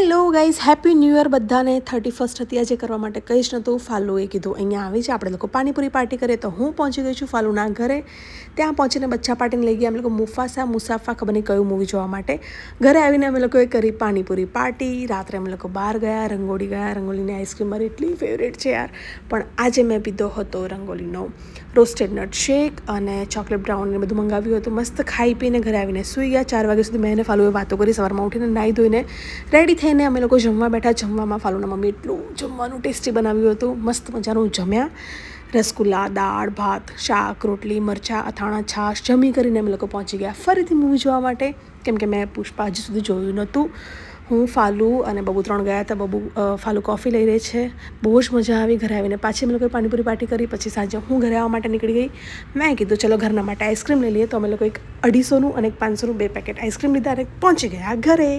Hello guys, happy new year બધાને. 31st હતી આજે કરવા માટે કંઈ જ નહોતું. ફાલુએ કીધું અહીંયા આવી છે, આપણે લોકો પાણીપુરી પાર્ટી કરીએ. તો હું પહોંચી ગઈ છું ફાલુના ઘરે. ત્યાં પહોંચીને બચ્ચા પાર્ટીને લઈ ગયા અમે લોકો મુસાફા ખબર નહીં કયું મૂવી જોવા માટે. ઘરે આવીને અમે લોકોએ કરી પાણીપુરી પાર્ટી. રાત્રે અમે લોકો બહાર ગયા, રંગોળીની આઈસ્ક્રીમ મારી એટલી ફેવરેટ છે યાર. પણ આજે મેં પીધો હતો રંગોલીનો રોસ્ટેડ નટ શેક અને ચોકલેટ બ્રાઉન ને બધું મંગાવ્યું હતું. મસ્ત ખાઈ પીને ઘરે આવીને સૂઈ ગયા. 4 વાગ્યા સુધી મેં એને ફાલુએ વાતો કરી. સવારમાં ઉઠીને નાહી ધોઈને રેડી થઈને અમે લોકો જમવા બેઠા. જમવામાં ફાલુના મમ્મી એટલું જમવાનું ટેસ્ટી બનાવ્યું હતું. મસ્ત મજાનું જમ્યા. રસગુલ્લા, દાળ, ભાત, શાક, રોટલી, મરચાં, અથાણા, છાશ જમી કરીને અમે લોકો પહોંચી ગયા ફરીથી મૂવી જોવા માટે. કેમ કે મેં પુષ્પા હજી સુધી જોયું નહોતું. હું, ફાલુ અને બબુ 3 ગયા હતા. ફાલુ કોફી લઈ રહી છે. બહુ જ મજા આવી. ઘરે આવીને પાછી અમે લોકોએ પાણીપુરી પાર્ટી કરી. પછી સાંજે હું ઘરે આવવા માટે નીકળી ગઈ. મેં કીધું ચલો ઘરના માટે આઈસ્ક્રીમ લઈ લઈએ. તો અમે લોકો એક 250નું અને એક 500નું 2 પેકેટ આઈસ્ક્રીમ લીધા અને પહોંચી ગયા ઘરે.